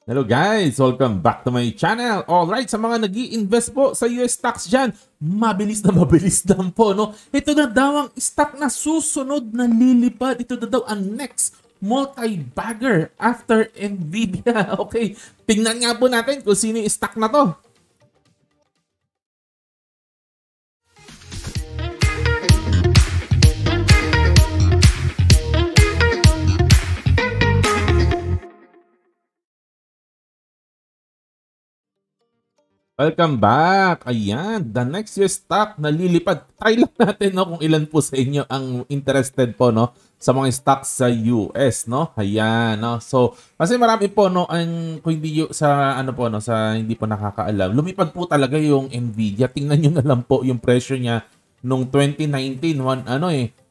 Hello guys! Welcome back to my channel! Alright, sa mga nag-i-invest po sa US stocks dyan, mabilis na mabilis lang po, no? Ito na daw ang stock na susunod na lilipad. Ito na daw ang next multi-bagger after Nvidia. Okay, tingnan nga po natin kung sino yung stock na to. Welcome back! Ayan, the next year's stock na lilipad. Try lang natin no, kung ilan po sa inyo ang interested po no, sa mga stocks sa US. No? Ayan. No? So, kasi marami po no, ang, kung hindi sa, ano po, no, sa hindi po nakakaalam, lumipad po talaga yung Nvidia. Tingnan nyo na lang po yung presyo niya nung 2019.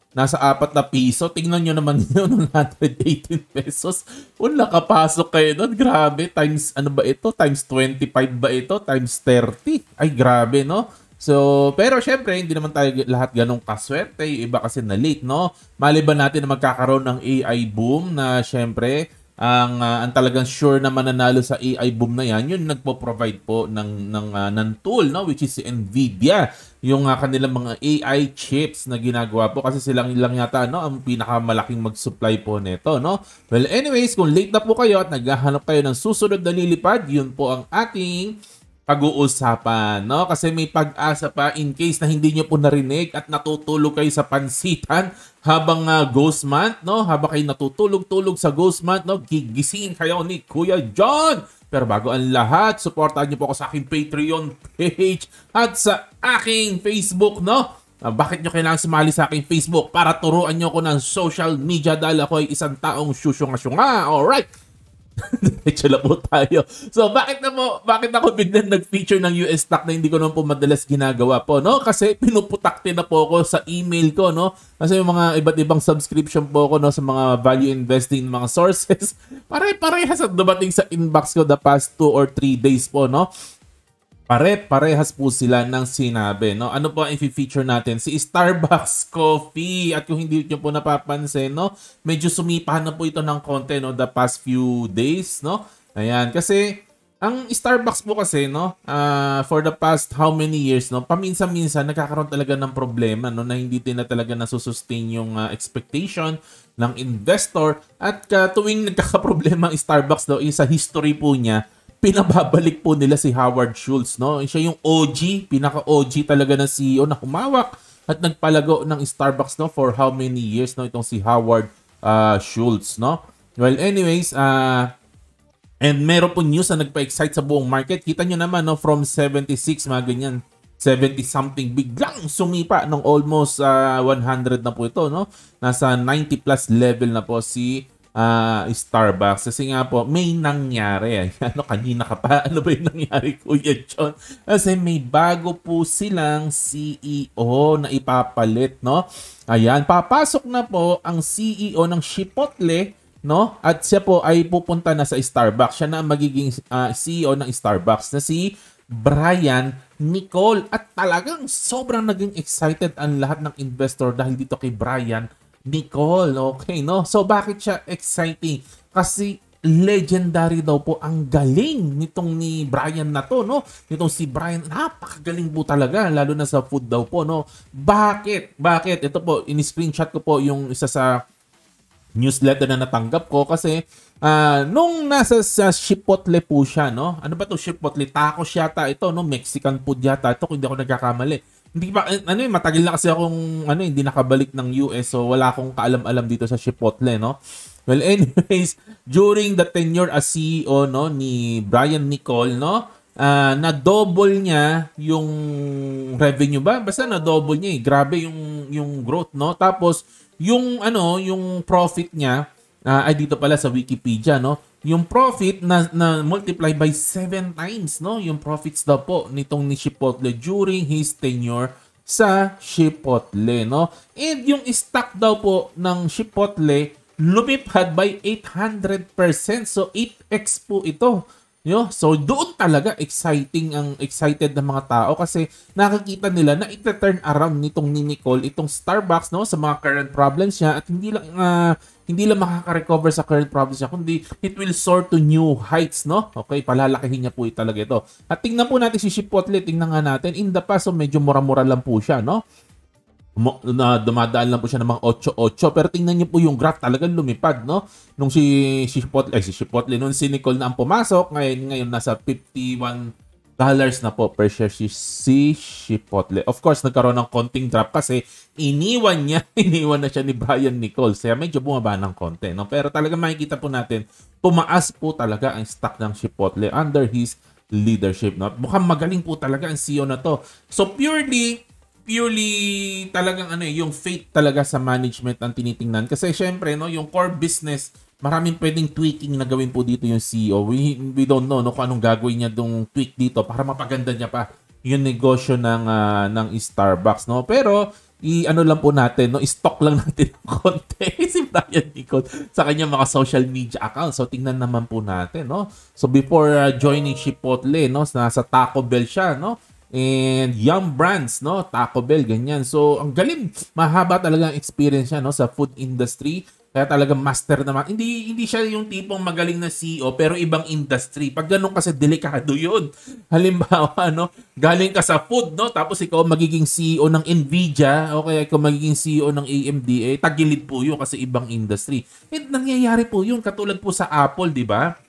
Nasa 4 na piso. Tingnan nyo naman yun, 118 pesos. Kung nakapasok kayo doon, grabe. Times, ano ba ito? Times 25 ba ito? Times 30? Ay, grabe, no? So, pero syempre, hindi naman tayo lahat ganong kaswerte. Yung iba kasi na late, no? Maliban natin na magkakaroon ng AI boom na syempre, ang talagang sure na mananalo sa AI boom na yan, yun nagpo-provide po ng tool, no, which is si Nvidia, yung kanilang mga AI chips na ginagawa po kasi silang lang yata no ang pinakamalaking mag-supply po nito, no. Well, anyways, kung late na po kayo at naghahanap kayo ng susunod na lilipad, yun po ang ating pag-uusapan, no? Kasi may pag-asa pa in case na hindi nyo po narinig at natutulog kayo sa pansitan habang ghost month, no? Habang kayo natutulog-tulog sa ghost month, no? Gigisingin kayo ni Kuya John. Pero bago ang lahat, supportahan nyo po ako sa aking Patreon page at sa aking Facebook, no? Bakit nyo kailangan sumali sa aking Facebook? Para turuan nyo ko ng social media dahil ako ay isang taong syusyunga-syunga. Alright! Diretso po tayo. So, bakit ako biglang nag-feature ng US stock na hindi ko naman po madalas ginagawa po, no? Kasi pinuputakte na po ako sa email ko, no? Kasi yung mga iba't ibang subscription po ako, no, sa mga value investing mga sources. Pare-parehas at dumating sa inbox ko the past 2 or 3 days po, no? Pare-parehas po sila ng sinabi, no? Ano po ang i-feature natin? Si Starbucks Coffee. At kung hindi nyo po napapansin, no? Medyo sumipa na po ito ng konti, no? The past few days, no? Ayan. Kasi, ang Starbucks po kasi, no? For the past how many years, no? Paminsan-minsan, nagkakaroon talaga ng problema, no? Na hindi din na talaga nasusustain yung expectation ng investor. At tuwing nagkakaproblema ang Starbucks, no? Sa history po niya, pinababalik po nila si Howard Schultz, no? Siya yung OG, pinaka-OG talaga na CEO na humawak at nagpalago ng Starbucks, no, for how many years, no, itong si Howard Schultz, no? Well, anyways, and meron po news na nagpa-excite sa buong market. Kita nyo naman, no, from 76, mga ganyan, 70 something, biglang sumipa ng almost 100 na po ito, no? Nasa 90 plus level na po si Starbucks. Kasi nga po, may nangyari. Ano, kanina ka pa? Ano ba yung nangyari, Kuya John? Kasi may bago po silang CEO na ipapalit, no? Ayan, papasok na po ang CEO ng Chipotle, no? At siya po ay pupunta na sa Starbucks. Siya na ang magiging CEO ng Starbucks na si Brian Nicole. At talagang sobrang naging excited ang lahat ng investor dahil dito kay Brian Nicole, okay, no? So, bakit siya exciting? Kasi legendary daw po ang galing nitong ni Brian na to, no? Nitong si Brian, napakagaling po talaga, lalo na sa food daw po, no? Bakit? Ito po, in-screenshot ko po yung isa sa newsletter na natanggap ko kasi nung nasa sa Chipotle po siya, no? Ano ba to Chipotle? Tacos yata ito, no? Mexican food yata ito, kung hindi ako nagkakamali. Hindi pa, matagal na kasi akong, hindi nakabalik ng US, so wala akong kaalam-alam dito sa Chipotle, no? Well, anyways, during the tenure as CEO, no, ni Brian Nicole, no, na-double niya yung revenue ba? Basta na-double niya eh. Grabe yung growth, no? Tapos, yung profit niya, ay dito pala sa Wikipedia, no? Yung profit na multiply by 7 times, no? Yung profits daw po nitong ni Chipotle during his tenure sa Chipotle, no? And yung stock daw po ng Chipotle lumipad by 800%. So 8x po ito. So doon talaga excited ng mga tao kasi nakikita nila na ita-turn around nitong ni Nicole itong Starbucks, no, sa mga current problems niya at hindi lang hindi lang makaka-recover sa current profits niya, kundi it will soar to new heights, no? Okay, palalakihin niya po talaga ito. At tingnan po natin si Chipotle, tingnan nga natin. In the past, so medyo mura-mura lang po siya, no? Na dumadaan lang po siya ng mga 8-8. Pero tingnan niyo po yung graph, talagang lumipad, no? Nung si Chipotle, nung si Nicole na ang pumasok, ngayon nasa $51 na po per share si Chipotle. Of course, nagkaroon ng konting drop kasi iniwan na siya ni Brian Nichols. Kaya medyo bumaba ng konti, no? Pero talagang makikita po natin, tumaas po talaga ang stock ng Chipotle under his leadership, no? Mukhang magaling po talaga ang CEO na to. So purely talagang yung faith talaga sa management ang tinitingnan. Kasi syempre, no, yung core business, maraming pwedeng tweaking na gawin po dito yung CEO. We don't know, no, kung anong gagawin niya dong tweak dito para mapaganda niya pa yung negosyo ng Starbucks, no. Pero ano lang po natin, no, stock lang natin ng konti si Brian Nicole sa kanyang mga social media account. So tingnan naman po natin, no. So before joining Chipotle, no, nasa Taco Bell siya, no. And Yum Brands, no, Taco Bell, ganyan. So ang galing, mahaba talaga ang experience niya, no, sa food industry. Kaya talagang master naman. Hindi siya yung tipong magaling na CEO pero ibang industry. Pag ganun kasi delikado 'yun. Halimbawa, no, galing ka sa food, no, tapos ikaw magiging CEO ng Nvidia o kaya ikaw magiging CEO ng AMD, tagilid po 'yun kasi ibang industry. And nangyayari po 'yun katulad po sa Apple, 'di ba?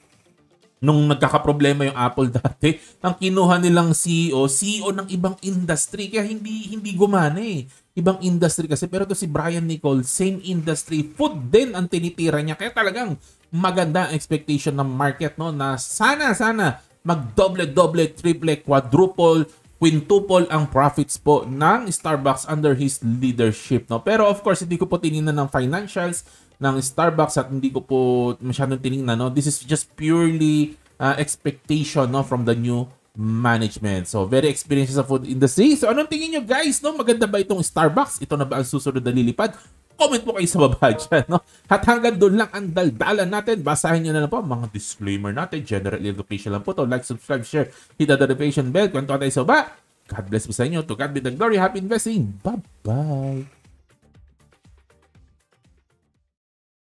Nung nagkakaproblema yung Apple dati, ang kinuha nilang CEO ng ibang industry. Kaya hindi gumana eh. Ibang industry kasi. Pero to si Brian Nicole, same industry. Food din ang tinitira niya. Kaya talagang maganda ang expectation ng market, no, na sana magdoble, triple, quadruple, quintuple ang profits po ng Starbucks under his leadership, no. Pero of course, hindi ko po tinignan ng financials ng Starbucks at hindi ko po masyadong tinignan, no. This is just purely expectation, no, from the new management. So, very experienced sa food industry. So, anong tingin nyo, guys, no? Maganda ba itong Starbucks? Ito na ba ang susunod na lilipad? Comment po kayo sa baba dyan, no? At hanggang doon lang ang daldalan natin. Basahin nyo na lang po mga disclaimer natin. General education lang po to. Like, subscribe, share, hit the notification bell. Kung tayo sa baba, God bless po sa inyo. To God be the glory. Happy investing. Bye-bye.